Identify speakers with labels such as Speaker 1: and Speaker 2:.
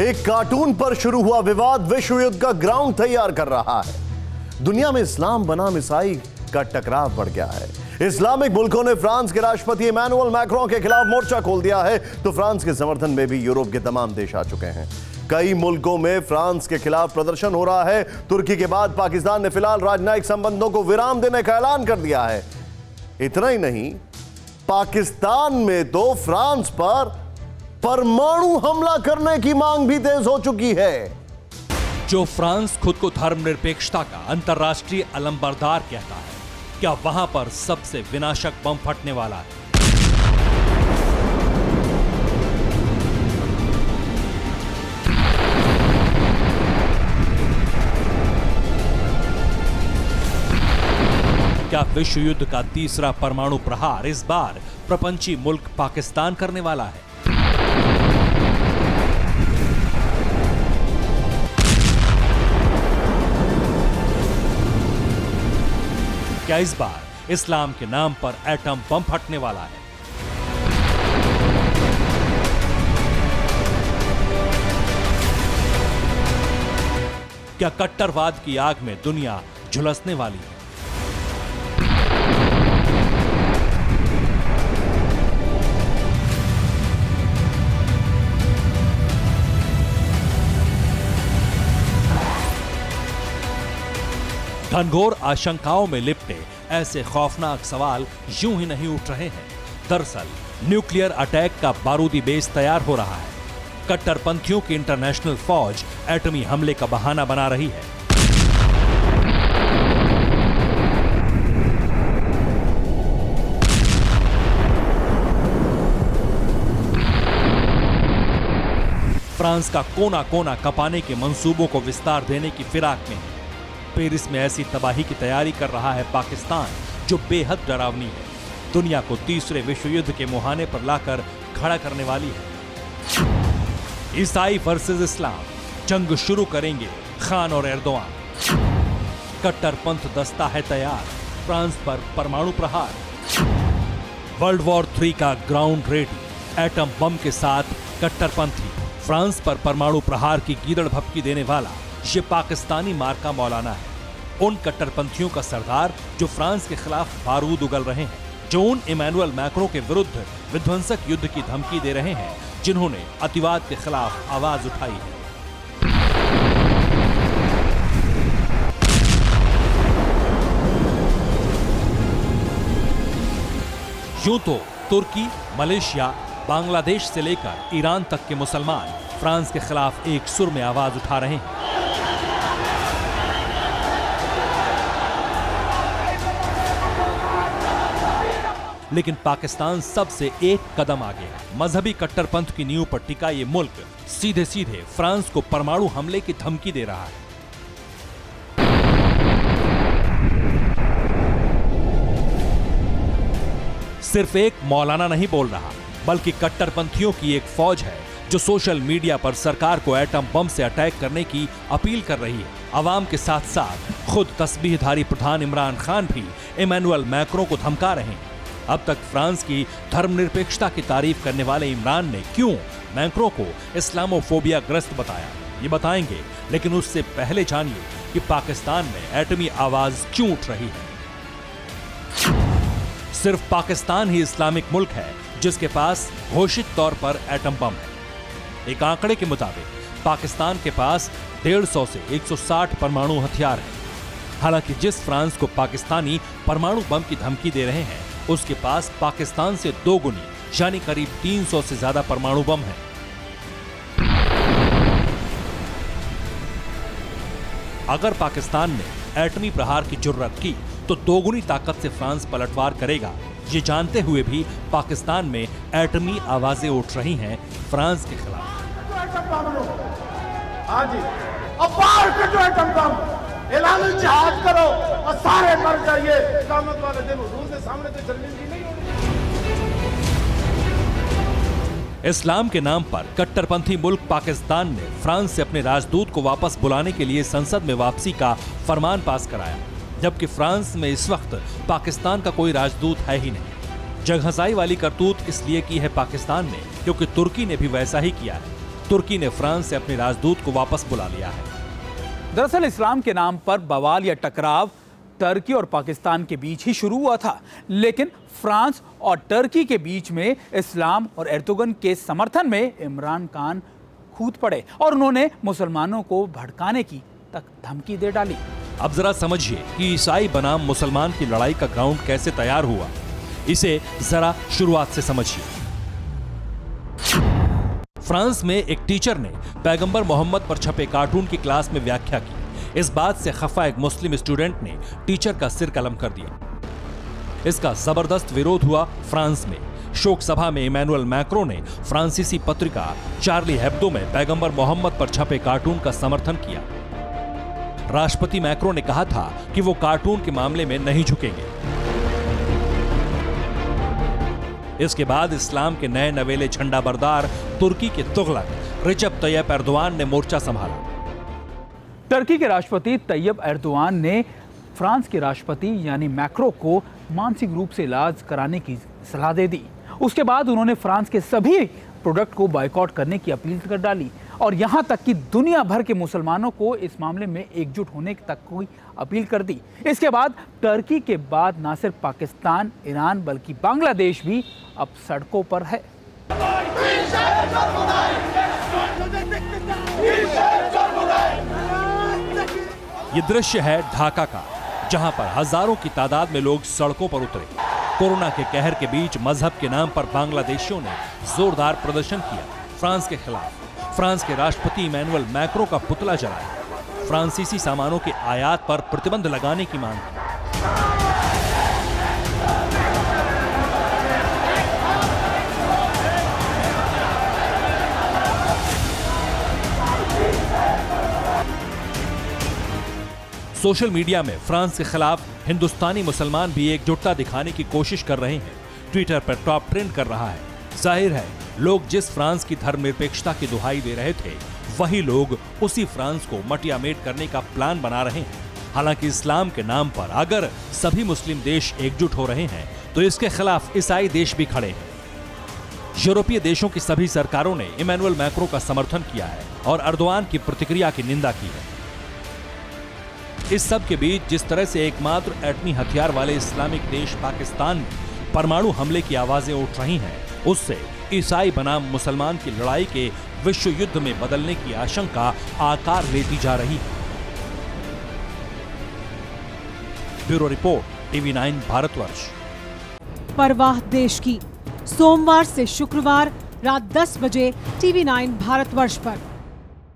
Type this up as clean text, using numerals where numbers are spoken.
Speaker 1: एक कार्टून पर शुरू हुआ विवाद विश्व युद्ध का ग्राउंड तैयार कर रहा है। दुनिया में इस्लाम बनाम ईसाई का टकराव बढ़ गया है। इस्लामिक मुल्कों ने फ्रांस के राष्ट्रपति इमैनुअल मैक्रों के खिलाफ मोर्चा खोल दिया है, तो फ्रांस के समर्थन में भी यूरोप के तमाम देश आ चुके हैं। कई मुल्कों में फ्रांस के खिलाफ प्रदर्शन हो रहा है। तुर्की के बाद पाकिस्तान ने फिलहाल राजनयिक संबंधों को विराम देने का ऐलान कर दिया है। इतना ही नहीं, पाकिस्तान में तो फ्रांस पर परमाणु हमला करने की मांग भी तेज हो चुकी है।
Speaker 2: जो फ्रांस खुद को धर्मनिरपेक्षता का अंतर्राष्ट्रीय अलंबरदार कहता है, क्या वहां पर सबसे विनाशक बम फटने वाला है? क्या विश्व युद्ध का तीसरा परमाणु प्रहार इस बार प्रपंची मुल्क पाकिस्तान करने वाला है? क्या इस बार इस्लाम के नाम पर एटम बम फटने वाला है? क्या कट्टरवाद की आग में दुनिया झुलसने वाली है? घनघोर आशंकाओं में लिपटे ऐसे खौफनाक सवाल यूं ही नहीं उठ रहे हैं। दरअसल न्यूक्लियर अटैक का बारूदी बेस तैयार हो रहा है। कट्टरपंथियों की इंटरनेशनल फौज एटमी हमले का बहाना बना रही है। फ्रांस का कोना कोना कपाने के मंसूबों को विस्तार देने की फिराक में है। पेरिस में ऐसी तबाही की तैयारी कर रहा है पाकिस्तान, जो बेहद डरावनी है। दुनिया को तीसरे विश्व युद्ध के मुहाने पर लाकर खड़ा करने वाली है। ईसाई वर्सेस इस्लाम, जंग शुरू करेंगे खान और एर्दोआन। कट्टरपंथ दस्ता है तैयार, फ्रांस पर परमाणु प्रहार। वर्ल्ड वॉर 3 का ग्राउंड रेडी, एटम बम के साथ कट्टरपंथी। फ्रांस पर परमाणु प्रहार की गीदड़ भपकी देने वाला ये पाकिस्तानी मार्का मौलाना है। उन कट्टरपंथियों का सरदार जो फ्रांस के खिलाफ बारूद उगल रहे हैं, जो उन इमैनुअल मैक्रों के विरुद्ध विध्वंसक युद्ध की धमकी दे रहे हैं, जिन्होंने अतिवाद के खिलाफ आवाज उठाई है। यूं तो तुर्की, मलेशिया, बांग्लादेश से लेकर ईरान तक के मुसलमान फ्रांस के खिलाफ एक सुर में आवाज उठा रहे हैं। लेकिन पाकिस्तान सबसे एक कदम आगे है। मजहबी कट्टरपंथ की नींव पर टिका ये मुल्क सीधे सीधे फ्रांस को परमाणु हमले की धमकी दे रहा है। सिर्फ एक मौलाना नहीं बोल रहा, बल्कि कट्टरपंथियों की एक फौज है जो सोशल मीडिया पर सरकार को एटम बम से अटैक करने की अपील कर रही है। अवाम के साथ साथ खुद तस्बीहधारी प्रधान इमरान खान भी इमैनुअल मैक्रों को धमका रहे हैं। अब तक फ्रांस की धर्मनिरपेक्षता की तारीफ करने वाले इमरान ने क्यों मैक्रों को इस्लामोफोबिया ग्रस्त बताया, ये बताएंगे। लेकिन उससे पहले जानिए कि पाकिस्तान में एटमी आवाज क्यों उठ रही है। सिर्फ पाकिस्तान ही इस्लामिक मुल्क है जिसके पास घोषित तौर पर एटम बम है। एक आंकड़े के मुताबिक पाकिस्तान के पास 150 से 160 परमाणु हथियार हैं। हालांकि जिस फ्रांस को पाकिस्तानी परमाणु बम की धमकी दे रहे हैं, उसके पास पाकिस्तान से 2 गुनी यानी करीब 300 से ज्यादा परमाणु बम है। अगर पाकिस्तान ने एटमी प्रहार की जुर्रत की तो 2 गुनी ताकत से फ्रांस पलटवार करेगा। ये जानते हुए भी पाकिस्तान में एटमी आवाजें उठ रही हैं फ्रांस के खिलाफ।
Speaker 3: ऐलान जिहाद करो और सारे मर जाइए। क़यामत वाले दिन हुजूर के सामने तो शर्मिंदगी नहीं होगी।
Speaker 2: इस्लाम के नाम पर कट्टरपंथी मुल्क पाकिस्तान ने फ्रांस से अपने राजदूत को वापस बुलाने के लिए संसद में वापसी का फरमान पास कराया, जबकि फ्रांस में इस वक्त पाकिस्तान का कोई राजदूत है ही नहीं। जगहंसाई वाली करतूत इसलिए की है पाकिस्तान ने क्योंकि तुर्की ने भी वैसा ही किया है। तुर्की ने फ्रांस से अपने राजदूत को वापस बुला लिया है।
Speaker 4: दरअसल इस्लाम के नाम पर बवाल या टकराव टर्की और पाकिस्तान के बीच ही शुरू हुआ था, लेकिन फ्रांस और टर्की के बीच में इस्लाम और एर्दोगन के समर्थन में इमरान खान कूद पड़े और उन्होंने मुसलमानों को भड़काने की तक धमकी दे डाली।
Speaker 2: अब जरा समझिए कि ईसाई बनाम मुसलमान की लड़ाई का ग्राउंड कैसे तैयार हुआ। इसे जरा शुरुआत से समझिए। फ्रांस में एक टीचर ने पैगंबर मोहम्मद पर छपे कार्टून की क्लास में व्याख्या की। इस बात से खफा एक मुस्लिम स्टूडेंट ने टीचर का सिर कलम कर दिया। इसका जबरदस्त विरोध हुआ फ्रांस में। शोक सभा में इमैनुअल मैक्रो ने फ्रांसीसी पत्रिका चार्ली हेब्दो में पैगंबर मोहम्मद पर छपे कार्टून का समर्थन किया। राष्ट्रपति मैक्रो ने कहा था कि वो कार्टून के मामले में नहीं झुकेंगे। इसके बाद इस्लाम के नए नवेले झंडा बरदार तुर्की के तुगलक रिजब तैयब एर्दोआन ने मोर्चा संभाला।
Speaker 4: टर्की के राष्ट्रपति तैयब एर्दोआन ने फ्रांस के राष्ट्रपति यानी मैक्रो को मानसिक रूप से इलाज कराने की सलाह दे दी। उसके बाद उन्होंने फ्रांस के सभी प्रोडक्ट को बायकॉट करने की अपील कर डाली और यहां तक कि दुनिया भर के मुसलमानों को इस मामले में एकजुट होने तक की अपील कर दी। इसके बाद टर्की के बाद न सिर्फ पाकिस्तान, ईरान बल्कि बांग्लादेश भी अब सड़कों पर है।
Speaker 2: ये दृश्य है ढाका का, जहां पर हजारों की तादाद में लोग सड़कों पर उतरे। कोरोना के कहर के बीच मजहब के नाम पर बांग्लादेशियों ने जोरदार प्रदर्शन किया फ्रांस के खिलाफ। फ्रांस के राष्ट्रपति इमैनुअल मैक्रो का पुतला जलाया। फ्रांसीसी सामानों के आयात पर प्रतिबंध लगाने की मांग की। सोशल मीडिया में फ्रांस के खिलाफ हिंदुस्तानी मुसलमान भी एकजुटता दिखाने की कोशिश कर रहे हैं। ट्विटर पर टॉप ट्रेंड कर रहा है। जाहिर है, लोग जिस फ्रांस की धर्मनिरपेक्षता की दुहाई दे रहे थे, वही लोग उसी फ्रांस को मटियामेट करने का प्लान बना रहे हैं। हालांकि इस्लाम के नाम पर अगर सभी मुस्लिम देश एकजुट हो रहे हैं, तो इसके खिलाफ ईसाई देश भी खड़े हैं। यूरोपीय देशों की सभी सरकारों ने इमैनुअल मैक्रो का समर्थन किया है और एर्दोआन की प्रतिक्रिया की निंदा की है। इस सब के बीच जिस तरह से एकमात्र एटमी हथियार वाले इस्लामिक देश पाकिस्तान में परमाणु हमले की आवाजें उठ रही हैं, उससे ईसाई बनाम मुसलमान की लड़ाई के विश्व युद्ध में बदलने की आशंका आकार लेती जा रही है। Bureau report, TV9 Bharatvarsh.
Speaker 5: परवाह देश की, सोमवार से शुक्रवार रात 10 बजे TV9 भारतवर्ष पर।